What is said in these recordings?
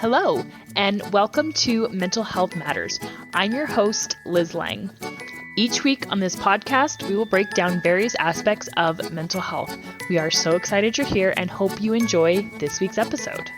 Hello, and welcome to Mental Health Matters. I'm your host, Liz Lang. Each week on this podcast, we will break down various aspects of mental health. We are so excited you're here and hope you enjoy this week's episode.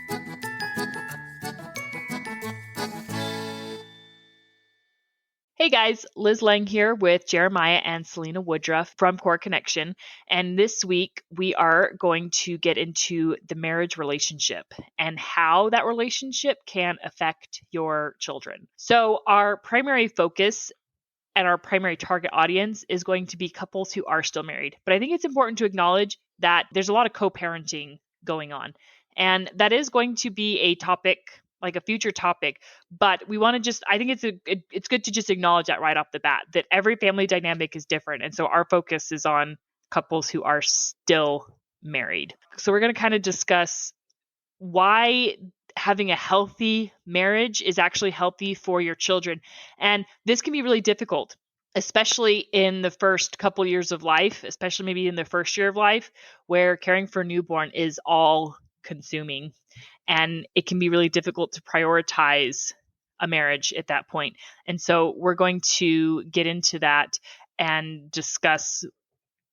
Hey guys, Liz Lang here with Jeremiah and Selena Woodruff from Core Connection. And this week we are going to get into the marriage relationship and how that relationship can affect your children. So our primary focus and our primary target audience is going to be couples who are still married. But I think it's important to acknowledge that there's a lot of co-parenting going on. And that is going to be a topic, like a future topic, but we want to I think it's good to just acknowledge that right off the bat, that every family dynamic is different. And so our focus is on couples who are still married. So we're going to kind of discuss why having a healthy marriage is actually healthy for your children. And this can be really difficult, especially in the first couple years of life, especially maybe in the first year of life, where caring for a newborn is all consuming. And it can be really difficult to prioritize a marriage at that point. And so we're going to get into that and discuss,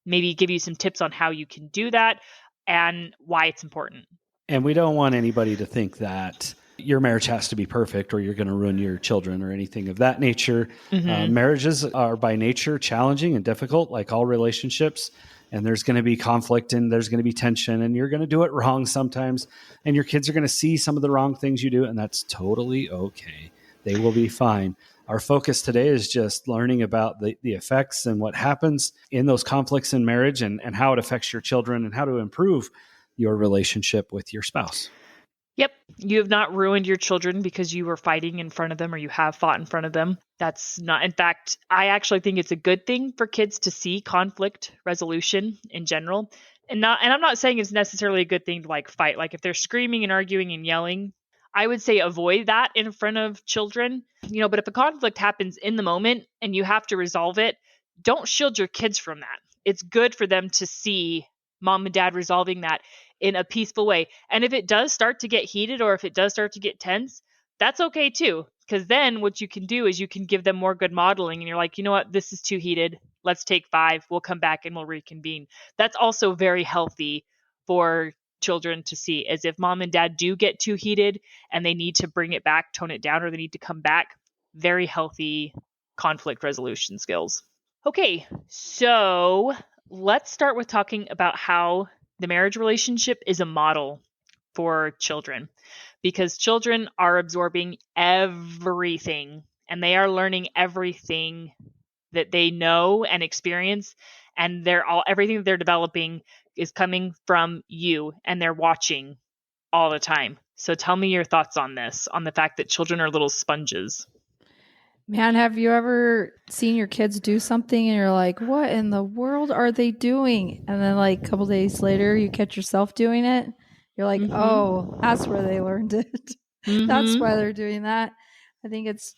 maybe give you some tips on how you can do that and why it's important. And we don't want anybody to think that your marriage has to be perfect or you're going to ruin your children or anything of that nature. Marriages are by nature challenging and difficult, like all relationships. And there's going to be conflict and there's going to be tension and you're going to do it wrong sometimes. And your kids are going to see some of the wrong things you do. And that's totally okay. They will be fine. Our focus today is just learning about the effects and what happens in those conflicts in marriage and how it affects your children and how to improve your relationship with your spouse. Yep. You have not ruined your children because you were fighting in front of them or you have fought in front of them. That's not, in fact, I actually think it's a good thing for kids to see conflict resolution in general. And I'm not saying it's necessarily a good thing to like fight. Like if they're screaming and arguing and yelling, I would say avoid that in front of children. But if a conflict happens in the moment and you have to resolve it, don't shield your kids from that. It's good for them to see mom and dad resolving that in a peaceful way. And if it does start to get heated or if it does start to get tense, that's okay too. Because then what you can do is you can give them more good modeling and you're like, you know what, this is too heated. Let's take 5. We'll come back and we'll reconvene. That's also very healthy for children to see, as if mom and dad do get too heated and they need to bring it back, tone it down, or they need to come back. Very healthy conflict resolution skills. Okay, so let's start with talking about how the marriage relationship is a model for children, because children are absorbing everything and they are learning everything that they know and experience, and everything that they're developing is coming from you and they're watching all the time. So tell me your thoughts on this, on the fact that children are little sponges. Man, have you ever seen your kids do something and you're like, what in the world are they doing? And then like a couple days later, you catch yourself doing it. You're like, oh, that's where they learned it. That's why they're doing that. I think it's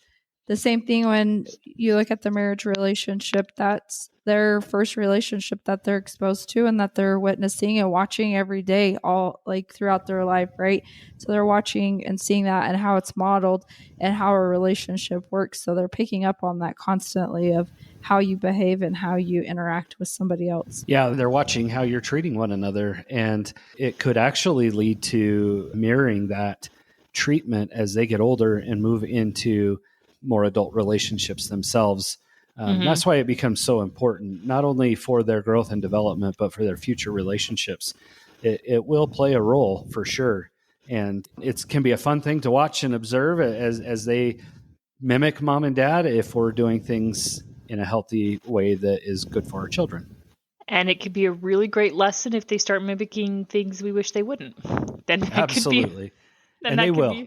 the same thing when you look at the marriage relationship. That's their first relationship that they're exposed to and that they're witnessing and watching every day, all like throughout their life, right? So they're watching and seeing that and how it's modeled and how a relationship works. So they're picking up on that constantly of how you behave and how you interact with somebody else. Yeah, they're watching how you're treating one another. And it could actually lead to mirroring that treatment as they get older and move into more adult relationships themselves. That's why it becomes so important, not only for their growth and development, but for their future relationships. It will play a role for sure. And it can be a fun thing to watch and observe as they mimic mom and dad if we're doing things in a healthy way that is good for our children. And it could be a really great lesson if they start mimicking things we wish they wouldn't. Then that Absolutely. Could be, and they will.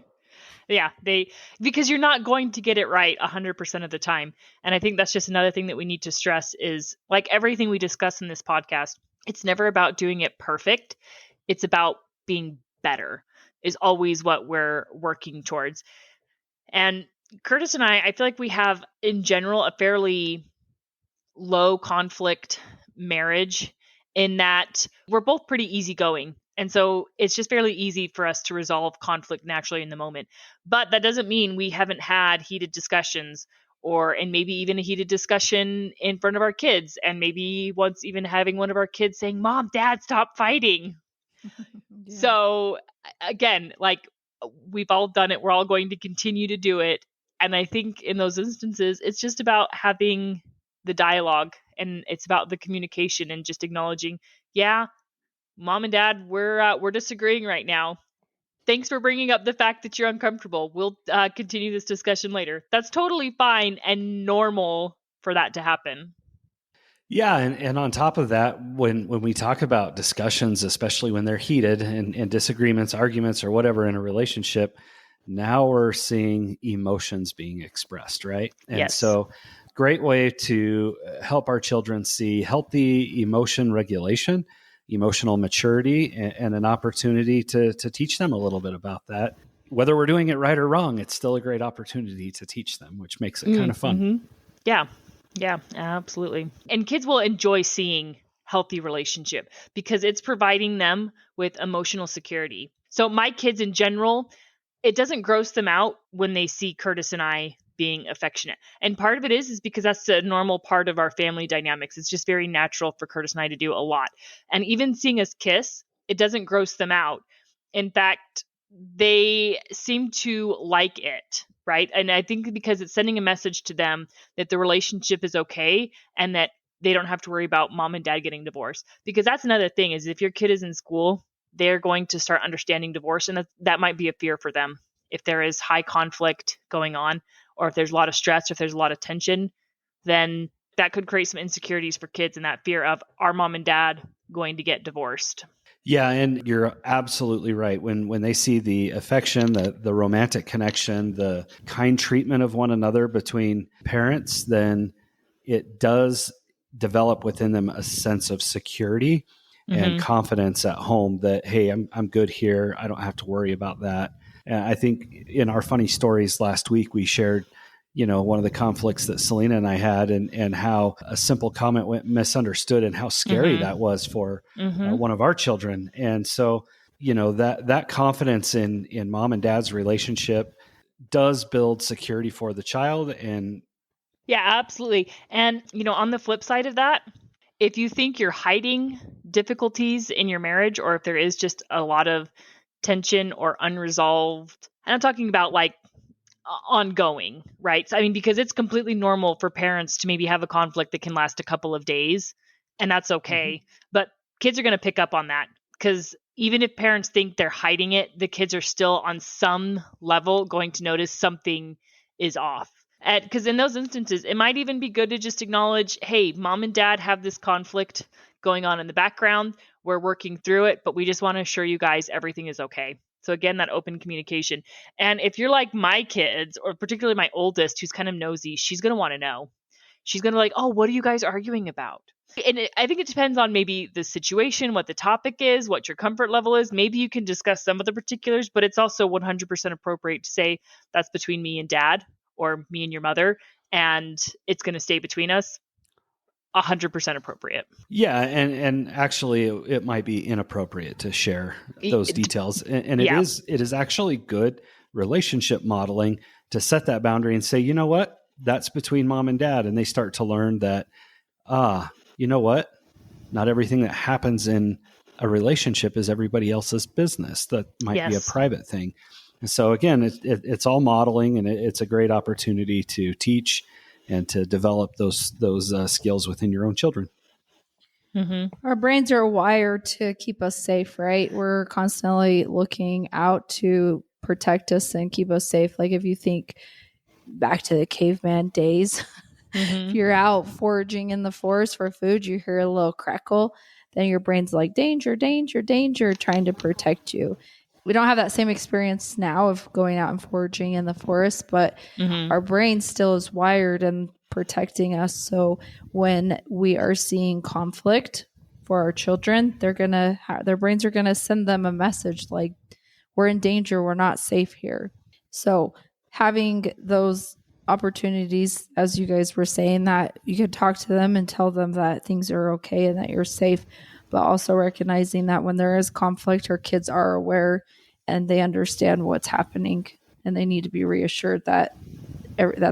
Because you're not going to get it right 100% of the time. And I think that's just another thing that we need to stress is, like everything we discuss in this podcast, it's never about doing it perfect. It's about being better is always what we're working towards. And Curtis and I feel like we have in general a fairly low conflict marriage in that we're both pretty easygoing. And so it's just fairly easy for us to resolve conflict naturally in the moment. But that doesn't mean we haven't had heated discussions, and maybe even a heated discussion in front of our kids, and maybe once even having one of our kids saying, "Mom, Dad, stop fighting." Yeah. So again, like, we've all done it. We're all going to continue to do it. And I think in those instances, it's just about having the dialogue, and it's about the communication and just acknowledging, yeah, Mom and Dad, we're disagreeing right now. Thanks for bringing up the fact that you're uncomfortable. We'll continue this discussion later. That's totally fine and normal for that to happen. Yeah, and on top of that, when we talk about discussions, especially when they're heated and disagreements, arguments, or whatever in a relationship, now we're seeing emotions being expressed, right? And Yes. so great way to help our children see healthy emotion regulation, emotional maturity, and an opportunity to teach them a little bit about that. Whether we're doing it right or wrong, it's still a great opportunity to teach them, which makes it kind of fun. Mm-hmm. Yeah, absolutely. And kids will enjoy seeing healthy relationship because it's providing them with emotional security. So my kids in general, it doesn't gross them out when they see Curtis and I being affectionate. And part of it is because that's a normal part of our family dynamics. It's just very natural for Curtis and I to do a lot. And even seeing us kiss, it doesn't gross them out. In fact, they seem to like it, right? And I think because it's sending a message to them that the relationship is okay and that they don't have to worry about mom and dad getting divorced. Because that's another thing, is if your kid is in school, they're going to start understanding divorce, and that might be a fear for them. If there is high conflict going on, or if there's a lot of stress, or if there's a lot of tension, then that could create some insecurities for kids, and that fear of, are mom and dad going to get divorced? Yeah, and you're absolutely right. When they see the affection, the romantic connection, the kind treatment of one another between parents, then it does develop within them a sense of security and confidence at home that, hey, I'm good here. I don't have to worry about that. And I think in our funny stories last week, we shared, one of the conflicts that Selena and I had, and how a simple comment went misunderstood, and how scary that was for one of our children. And so, that confidence in mom and dad's relationship does build security for the child. And yeah, absolutely. And, on the flip side of that, if you think you're hiding difficulties in your marriage, or if there is just a lot of tension or unresolved, and I'm talking about like ongoing, right? So, I mean, because it's completely normal for parents to maybe have a conflict that can last a couple of days, and that's okay. But kids are going to pick up on that, because even if parents think they're hiding it, the kids are still on some level going to notice something is off. Because in those instances, it might even be good to just acknowledge, hey, mom and dad have this conflict going on in the background. We're working through it, but we just want to assure you guys everything is okay. So again, that open communication. And if you're like my kids, or particularly my oldest, who's kind of nosy, she's going to want to know. She's going to like, oh, what are you guys arguing about? And I think it depends on maybe the situation, what the topic is, what your comfort level is. Maybe you can discuss some of the particulars, but it's also 100% appropriate to say that's between me and dad, or me and your mother, and it's going to stay between us. 100% appropriate. Yeah, and actually, it might be inappropriate to share those details, and it is actually good relationship modeling to set that boundary and say, you know what, that's between mom and dad, and they start to learn that, you know what, not everything that happens in a relationship is everybody else's business. That might be a private thing. And so again, it's all modeling, and it's a great opportunity to teach and to develop those skills within your own children. Our brains are wired to keep us safe, right? We're constantly looking out to protect us and keep us safe. Like if you think back to the caveman days, if you're out foraging in the forest for food, you hear a little crackle, then your brain's like, danger, danger, danger, trying to protect you. We don't have that same experience now of going out and foraging in the forest, but our brain still is wired and protecting us. So when we are seeing conflict for our children, their brains are gonna send them a message like, we're in danger, we're not safe here. So having those opportunities, as you guys were saying, that you could talk to them and tell them that things are okay and that you're safe, but also recognizing that when there is conflict, our kids are aware and they understand what's happening, and they need to be reassured that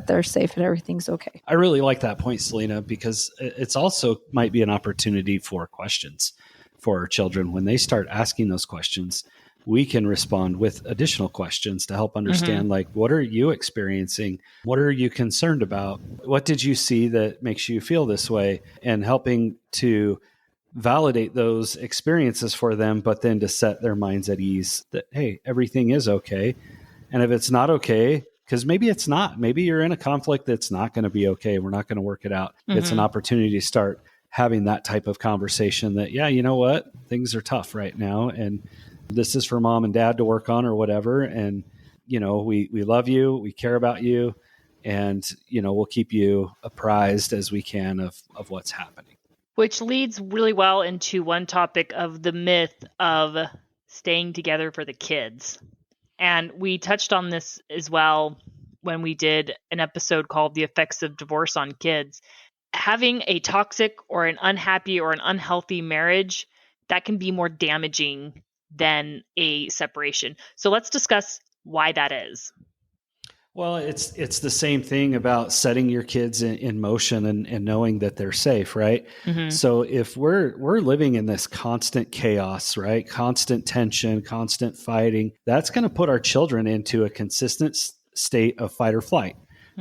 they're safe and everything's okay. I really like that point, Selena, because it's also might be an opportunity for questions for our children. When they start asking those questions, we can respond with additional questions to help understand, like, what are you experiencing? What are you concerned about? What did you see that makes you feel this way? And helping to validate those experiences for them, but then to set their minds at ease that, hey, everything is okay. And if it's not okay, because maybe it's not, maybe you're in a conflict that's not going to be okay. We're not going to work it out. It's an opportunity to start having that type of conversation that, yeah, you know what? Things are tough right now. And this is for mom and dad to work on or whatever. And, you know, we love you. We care about you. And, you know, we'll keep you apprised as we can of what's happening. Which leads really well into one topic of the myth of staying together for the kids. And we touched on this as well when we did an episode called The Effects of Divorce on Kids. Having a toxic or an unhappy or an unhealthy marriage, that can be more damaging than a separation. So let's discuss why that is. Well, it's the same thing about setting your kids in motion and knowing that they're safe, right? So if we're living in this constant chaos, right? Constant tension, constant fighting, that's going to put our children into a consistent state of fight or flight,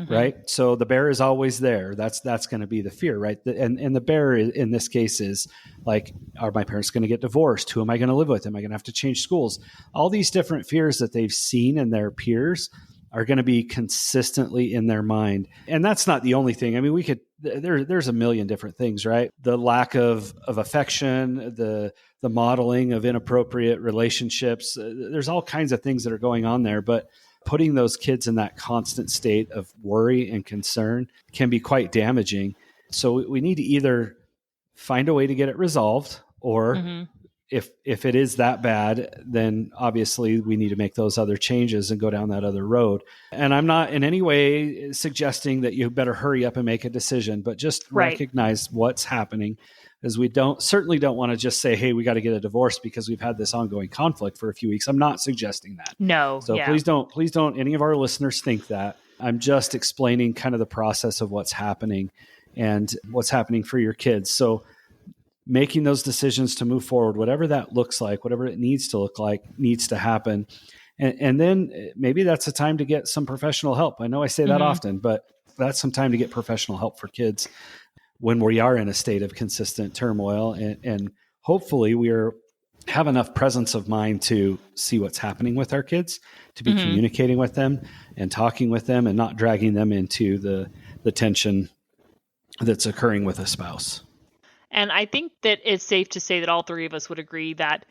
right? So the bear is always there. That's going to be the fear, right? And the bear in this case is like, are my parents going to get divorced? Who am I going to live with? Am I going to have to change schools? All these different fears that they've seen in their peers are going to be consistently in their mind. And that's not the only thing. I mean, there's a million different things, right? The lack of affection, the modeling of inappropriate relationships. There's all kinds of things that are going on there, but putting those kids in that constant state of worry and concern can be quite damaging. So we need to either find a way to get it resolved, or if it is that bad, then obviously we need to make those other changes and go down that other road. And I'm not in any way suggesting that you better hurry up and make a decision, but just recognize what's happening, because we certainly don't want to just say, hey, we got to get a divorce because we've had this ongoing conflict for a few weeks. I'm not suggesting that. No. So please don't any of our listeners think that. I'm just explaining kind of the process of what's happening and what's happening for your kids. So making those decisions to move forward, whatever that looks like, whatever it needs to look like, needs to happen. And then maybe that's a time to get some professional help. I know I say that often, but that's some time to get professional help for kids when we are in a state of consistent turmoil. And hopefully we have enough presence of mind to see what's happening with our kids, to be communicating with them and talking with them and not dragging them into the tension that's occurring with a spouse. And I think that it's safe to say that all three of us would agree that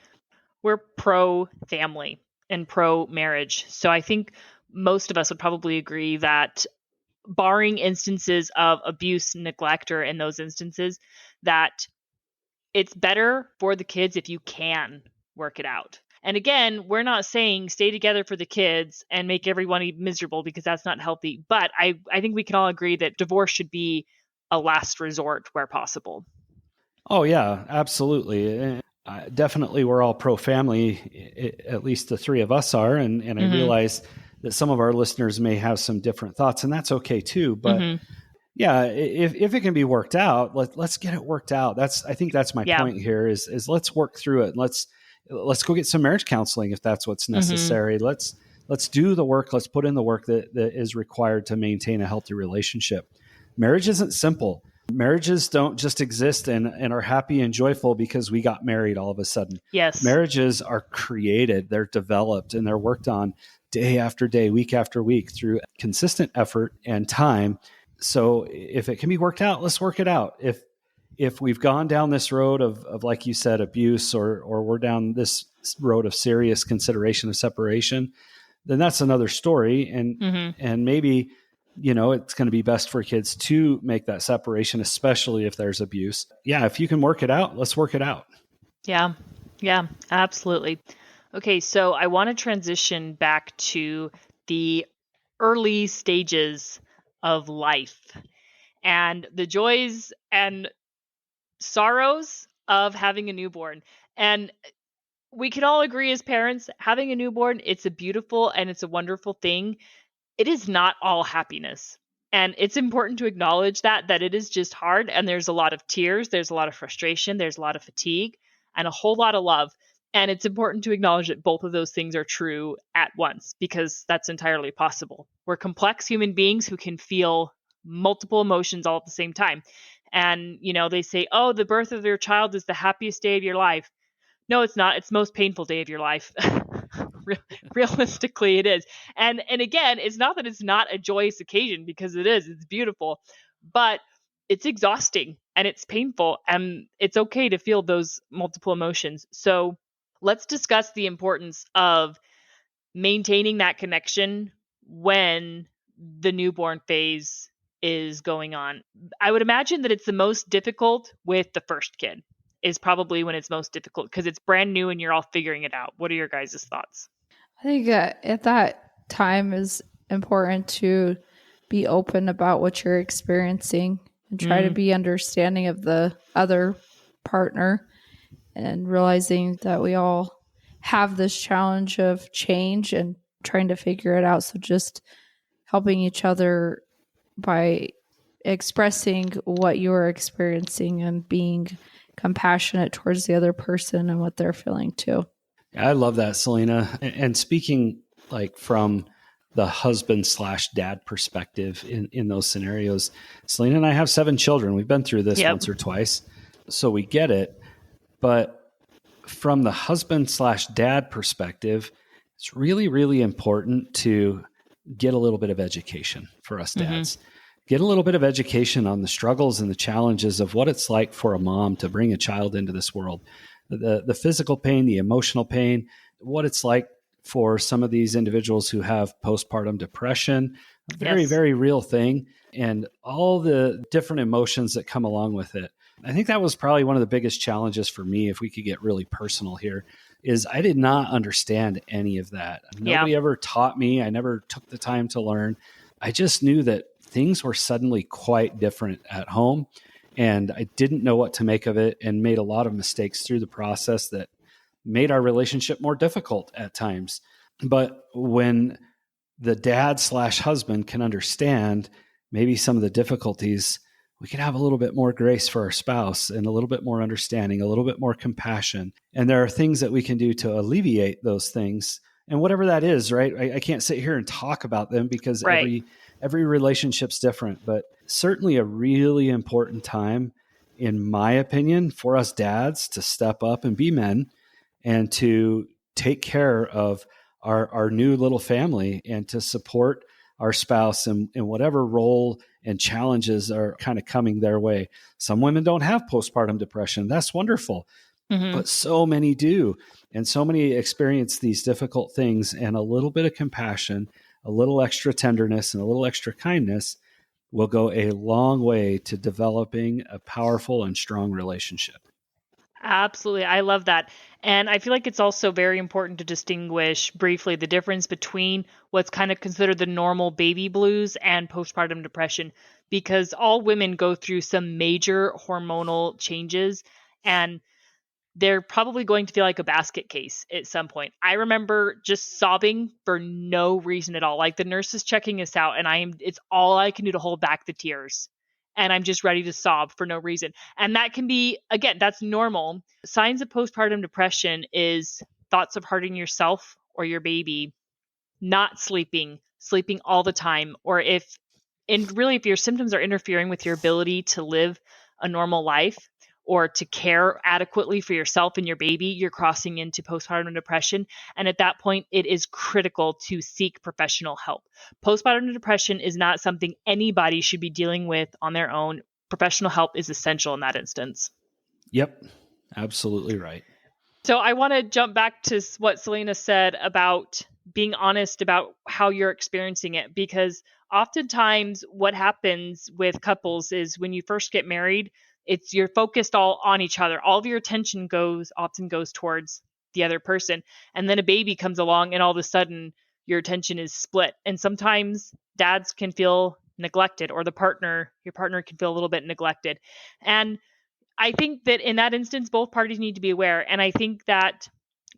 we're pro-family and pro-marriage. So I think most of us would probably agree that barring instances of abuse, neglect, or in those instances, that it's better for the kids if you can work it out. And again, we're not saying stay together for the kids and make everyone miserable, because that's not healthy. But I think we can all agree that divorce should be a last resort where possible. Oh, yeah, absolutely. Definitely, we're all pro-family, at least the three of us are. And I realize that some of our listeners may have some different thoughts, and that's okay too. But yeah, if it can be worked out, let's get it worked out. I think that's my point here is let's work through it. Let's go get some marriage counseling if that's what's necessary. Let's do the work. Let's put in the work that is required to maintain a healthy relationship. Marriage isn't simple. Marriages don't just exist and are happy and joyful because we got married all of a sudden. Yes. Marriages are created, they're developed, and they're worked on day after day, week after week through consistent effort and time. So if it can be worked out, let's work it out. If we've gone down this road of like you said, abuse, or we're down this road of serious consideration of separation, then that's another story. And maybe, it's going to be best for kids to make that separation, especially if there's abuse. Yeah, if you can work it out, let's work it out. Yeah, absolutely. Okay, so I want to transition back to the early stages of life and the joys and sorrows of having a newborn. And we can all agree as parents, having a newborn, it's a beautiful and it's a wonderful thing. It is not all happiness. And it's important to acknowledge that it is just hard and there's a lot of tears, there's a lot of frustration, there's a lot of fatigue and a whole lot of love. And it's important to acknowledge that both of those things are true at once because that's entirely possible. We're complex human beings who can feel multiple emotions all at the same time. And, they say, oh, the birth of your child is the happiest day of your life. No, it's not. It's the most painful day of your life. Realistically, it is. And again, it's not that it's not a joyous occasion because it is. It's beautiful, but it's exhausting and it's painful and it's okay to feel those multiple emotions. So let's discuss the importance of maintaining that connection when the newborn phase is going on. I would imagine that it's the most difficult with the first kid is probably when it's most difficult because it's brand new and you're all figuring it out. What are your guys' thoughts? I think at that time is important to be open about what you're experiencing and try to be understanding of the other partner and realizing that we all have this challenge of change and trying to figure it out. So just helping each other by expressing what you're experiencing and being compassionate towards the other person and what they're feeling too. I love that, Selena. And speaking like from the husband / dad perspective in those scenarios, Selena and I have 7 children. We've been through this once or twice, so we get it. But from the husband / dad perspective, it's really, really important to get a little bit of education for us dads. Get a little bit of education on the struggles and the challenges of what it's like for a mom to bring a child into this world. The physical pain, the emotional pain, what it's like for some of these individuals who have postpartum depression, a very, very real thing, and all the different emotions that come along with it. I think that was probably one of the biggest challenges for me, if we could get really personal here, is I did not understand any of that. Nobody ever taught me. I never took the time to learn. I just knew that things were suddenly quite different at home. And I didn't know what to make of it and made a lot of mistakes through the process that made our relationship more difficult at times. But when the dad / husband can understand maybe some of the difficulties, we can have a little bit more grace for our spouse and a little bit more understanding, a little bit more compassion. And there are things that we can do to alleviate those things. And whatever that is, right? I can't sit here and talk about them because every relationship's different, but certainly a really important time, in my opinion, for us dads to step up and be men and to take care of our new little family and to support our spouse in whatever role and challenges are kind of coming their way. Some women don't have postpartum depression. That's wonderful. But so many do. And so many experience these difficult things, and a little bit of compassion, a little extra tenderness, and a little extra kindness will go a long way to developing a powerful and strong relationship. Absolutely. I love that. And I feel like it's also very important to distinguish briefly the difference between what's kind of considered the normal baby blues and postpartum depression, because all women go through some major hormonal changes and they're probably going to feel like a basket case at some point. I remember just sobbing for no reason at all. Like the nurse is checking us out and it's all I can do to hold back the tears. And I'm just ready to sob for no reason. And that can be, again, that's normal. Signs of postpartum depression is thoughts of hurting yourself or your baby, not sleeping all the time, or if your symptoms are interfering with your ability to live a normal life or to care adequately for yourself and your baby, you're crossing into postpartum depression. And at that point, it is critical to seek professional help. Postpartum depression is not something anybody should be dealing with on their own. Professional help is essential in that instance. Yep, absolutely right. So I want to jump back to what Selena said about being honest about how you're experiencing it, because oftentimes what happens with couples is when you first get married, you're focused all on each other. All of your attention often goes towards the other person. And then a baby comes along and all of a sudden your attention is split. And sometimes dads can feel neglected, or your partner can feel a little bit neglected. And I think that in that instance, both parties need to be aware. And I think that,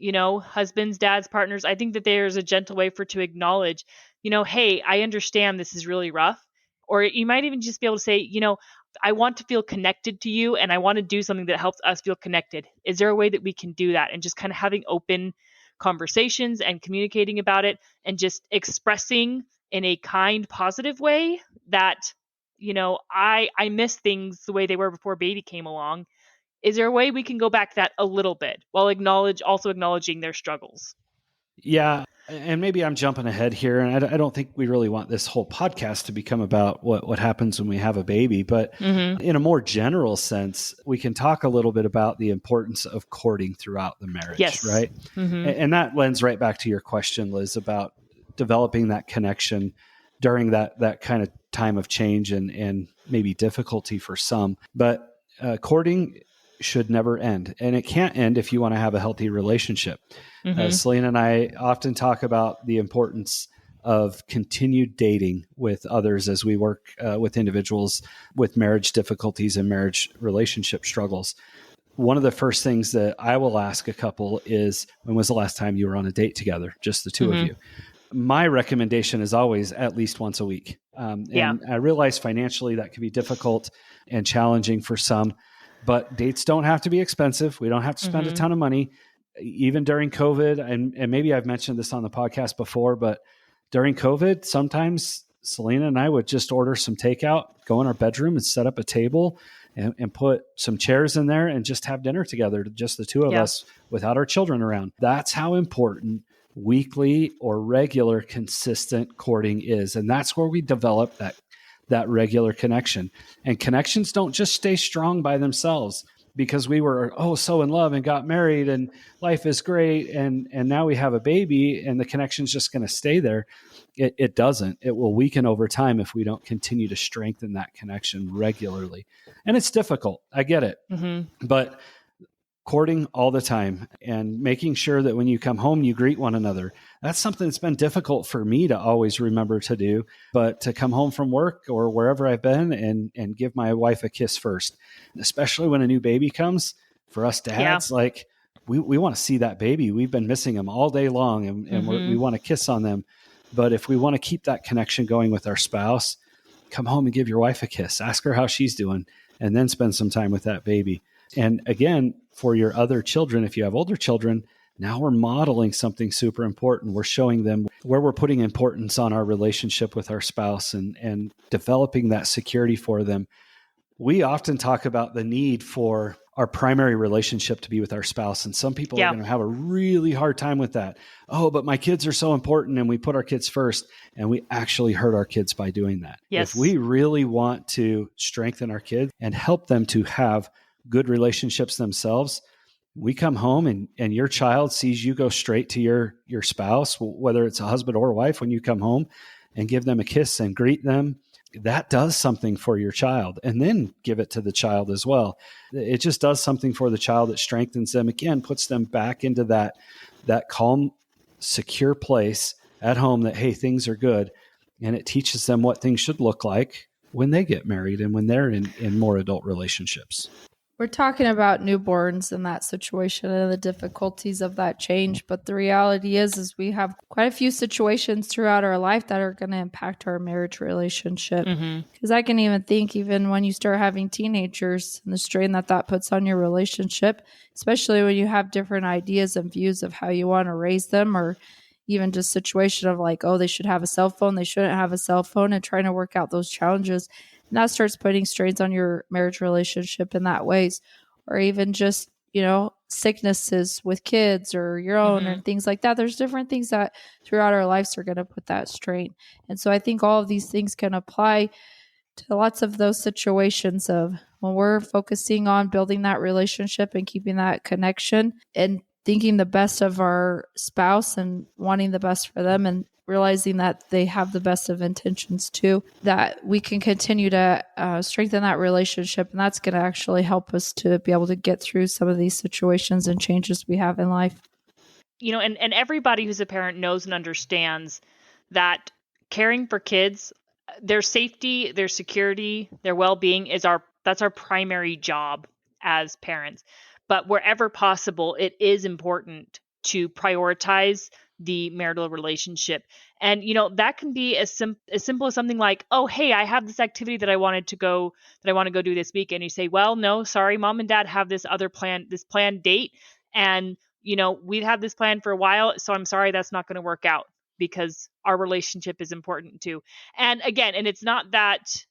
husbands, dads, partners, I think that there's a gentle way to acknowledge, hey, I understand this is really rough. Or you might even just be able to say, I want to feel connected to you and I want to do something that helps us feel connected. Is there a way that we can do that? And just kind of having open conversations and communicating about it and just expressing in a kind, positive way that, I miss things the way they were before baby came along. Is there a way we can go back that a little bit while also acknowledging their struggles? Yeah. And maybe I'm jumping ahead here, and I don't think we really want this whole podcast to become about what happens when we have a baby. But in a more general sense, we can talk a little bit about the importance of courting throughout the marriage, yes. right? And that lends right back to your question, Liz, about developing that connection during that kind of time of change and maybe difficulty for some. But courting should never end, and it can't end if you want to have a healthy relationship. Selena and I often talk about the importance of continued dating with others as we work with individuals with marriage difficulties and marriage relationship struggles. One of the first things that I will ask a couple is, when was the last time you were on a date together, just the two of you? My recommendation is always at least once a week. And I realize financially that can be difficult and challenging for some, but dates don't have to be expensive. We don't have to spend a ton of money. Even during COVID, and maybe I've mentioned this on the podcast before, but during COVID, sometimes Selena and I would just order some takeout, go in our bedroom and set up a table and put some chairs in there and just have dinner together, just the two of us without our children around. That's how important weekly or regular consistent courting is. And that's where we develop that regular connection. And connections don't just stay strong by themselves because we were so in love and got married and life is great and now we have a baby and the connection's just going to stay there. It doesn't. It will weaken over time if we don't continue to strengthen that connection regularly. And it's difficult. I get it. But courting all the time and making sure that when you come home, you greet one another. That's something that's been difficult for me to always remember to do, but to come home from work or wherever I've been and give my wife a kiss first, especially when a new baby comes. For us dads, like we want to see that baby. We've been missing them all day long and we want to kiss on them. But if we want to keep that connection going with our spouse, come home and give your wife a kiss, ask her how she's doing, and then spend some time with that baby. And again, for your other children, if you have older children, now we're modeling something super important. We're showing them where we're putting importance on our relationship with our spouse and developing that security for them. We often talk about the need for our primary relationship to be with our spouse. And some people are going to have a really hard time with that. Oh, but my kids are so important and we put our kids first, and we actually hurt our kids by doing that. Yes. If we really want to strengthen our kids and help them to have good relationships themselves, we come home and your child sees you go straight to your spouse, whether it's a husband or a wife, when you come home and give them a kiss and greet them, that does something for your child, and then give it to the child as well. It just does something for the child that strengthens them, again, puts them back into that calm, secure place at home that, hey, things are good. And it teaches them what things should look like when they get married and when they're in more adult relationships. We're talking about newborns and that situation and the difficulties of that change. But the reality is we have quite a few situations throughout our life that are going to impact our marriage relationship. Because I can even think, even when you start having teenagers and the strain that puts on your relationship, especially when you have different ideas and views of how you want to raise them, or even just situation of like, oh, they should have a cell phone, they shouldn't have a cell phone, and trying to work out those challenges. And that starts putting strains on your marriage relationship in that ways. Or even just, sicknesses with kids or your own and things like that. There's different things that throughout our lives are going to put that strain. And so I think all of these things can apply to lots of those situations of when we're focusing on building that relationship and keeping that connection and thinking the best of our spouse and wanting the best for them and realizing that they have the best of intentions too, that we can continue to strengthen that relationship. And that's going to actually help us to be able to get through some of these situations and changes we have in life. And everybody who's a parent knows and understands that caring for kids, their safety, their security, their well-being that's our primary job as parents. But wherever possible, it is important to prioritize the marital relationship. And, that can be as simple as something like, oh, hey, I have this activity that I want to go do this week. And you say, well, no, sorry, mom and dad have this planned date. And, we've had this plan for a while. So I'm sorry, that's not going to work out because our relationship is important too. And again, and it's not that,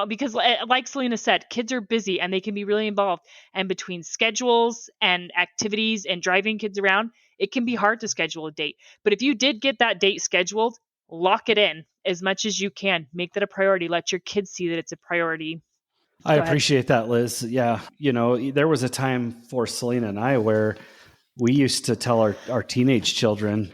because like Selena said, kids are busy and they can be really involved. And between schedules and activities and driving kids around, it can be hard to schedule a date. But if you did get that date scheduled, lock it in as much as you can. Make that a priority. Let your kids see that it's a priority. I appreciate that, Liz. Yeah. There was a time for Selena and I where we used to tell our teenage children,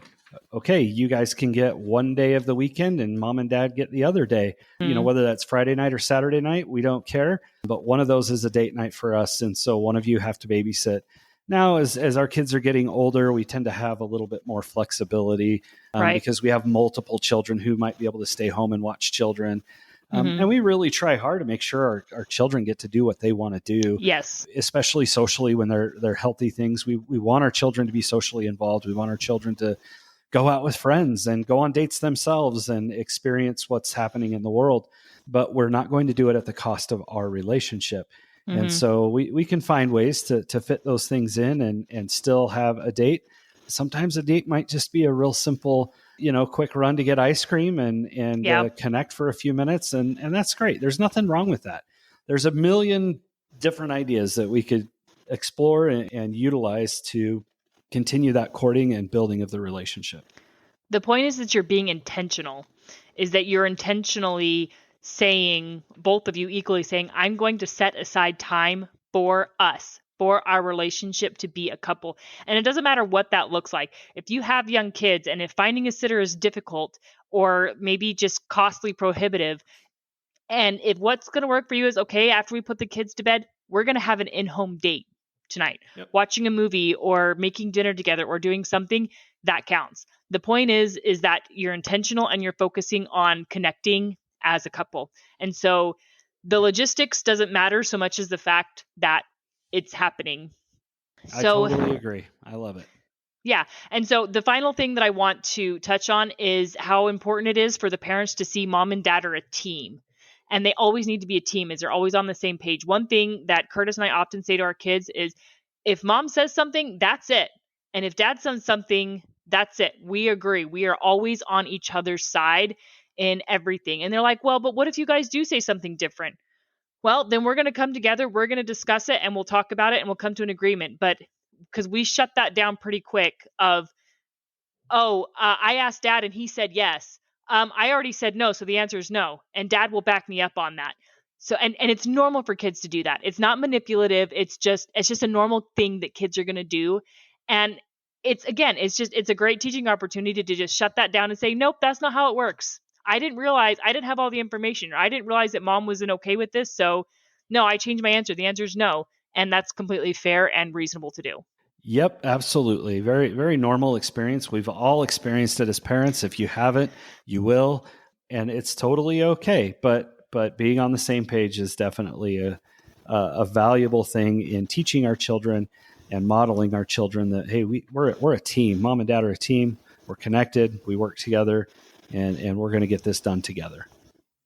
okay, you guys can get one day of the weekend and mom and dad get the other day. Mm-hmm. Whether that's Friday night or Saturday night, we don't care. But one of those is a date night for us. And so one of you have to babysit. Now, as our kids are getting older, we tend to have a little bit more flexibility because we have multiple children who might be able to stay home and watch children. And we really try hard to make sure our children get to do what they want to do. Yes. Especially socially when they're healthy things. We want our children to be socially involved. We want our children to go out with friends and go on dates themselves and experience what's happening in the world. But we're not going to do it at the cost of our relationship. Mm-hmm. And so we can find ways to fit those things in and still have a date. Sometimes a date might just be a real simple, quick run to get ice cream and connect for a few minutes. And that's great. There's nothing wrong with that. There's a million different ideas that we could explore and utilize to continue that courting and building of the relationship. The point is that you're being intentional, is that you're intentionally saying, both of you equally saying, I'm going to set aside time for us, for our relationship to be a couple. And it doesn't matter what that looks like. If you have young kids and if finding a sitter is difficult or maybe just costly, prohibitive, and if what's going to work for you is, okay, after we put the kids to bed, we're going to have an in-home date tonight, watching a movie or making dinner together or doing something, that counts. The point is that you're intentional and you're focusing on connecting as a couple. And so the logistics doesn't matter so much as the fact that it's happening. I totally agree. I love it. Yeah. And so the final thing that I want to touch on is how important it is for the parents to see mom and dad are a team. And they always need to be a team, as they're always on the same page. One thing that Curtis and I often say to our kids is, if mom says something, that's it. And if dad says something, that's it. We agree. We are always on each other's side in everything. And they're like, well, but what if you guys do say something different? Well, then we're going to come together. We're going to discuss it and we'll talk about it and we'll come to an agreement. But because we shut that down pretty quick of, I asked dad and he said yes. I already said no. So the answer is no. And dad will back me up on that. So, and it's normal for kids to do that. It's not manipulative. It's just a normal thing that kids are going to do. And it's a great teaching opportunity to just shut that down and say, nope, that's not how it works. I didn't have all the information, or I didn't realize that mom wasn't okay with this. So no, I changed my answer. The answer is no. And that's completely fair and reasonable to do. Yep, absolutely. Very, very normal experience. We've all experienced it as parents. If you haven't, you will, and it's totally okay. But being on the same page is definitely a valuable thing in teaching our children and modeling our children that, hey, we're a team. Mom and dad are a team. We're connected. We work together, and we're going to get this done together.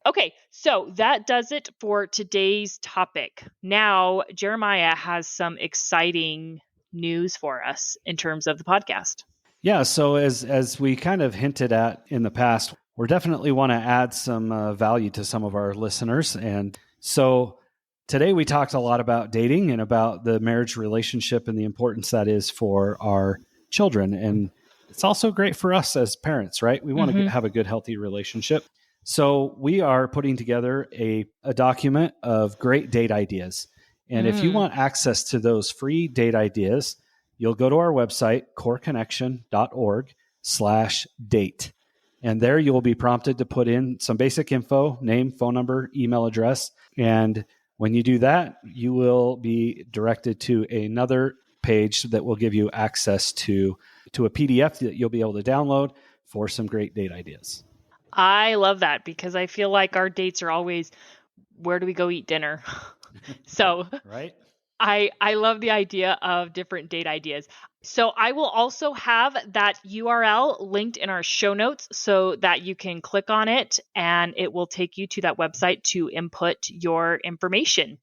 Okay, so that does it for today's topic. Now, Jeremiah has some exciting news for us in terms of the podcast. Yeah, so as we kind of hinted at in the past, we definitely want to add some value to some of our listeners. And so today we talked a lot about dating and about the marriage relationship and the importance that is for our children. And it's also great for us as parents, right? We want to have a good, healthy relationship. So we are putting together a document of great date ideas. And if you want access to those free date ideas, you'll go to our website, coreconnection.org/date. And there you will be prompted to put in some basic info, name, phone number, email address. And when you do that, you will be directed to another page that will give you access to a PDF that you'll be able to download for some great date ideas. I love that because I feel like our dates are always, where do we go eat dinner? So right. I love the idea of different date ideas. So I will also have that URL linked in our show notes so that you can click on it and it will take you to that website to input your information.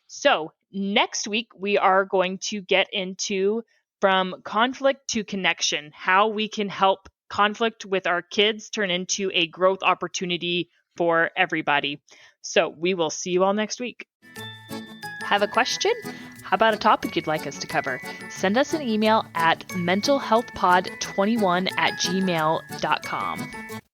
So next week, we are going to get into from conflict to connection, how we can help conflict with our kids turn into a growth opportunity for everybody. So we will see you all next week. Have a question? How about a topic you'd like us to cover? Send us an email at mentalhealthpod21@gmail.com.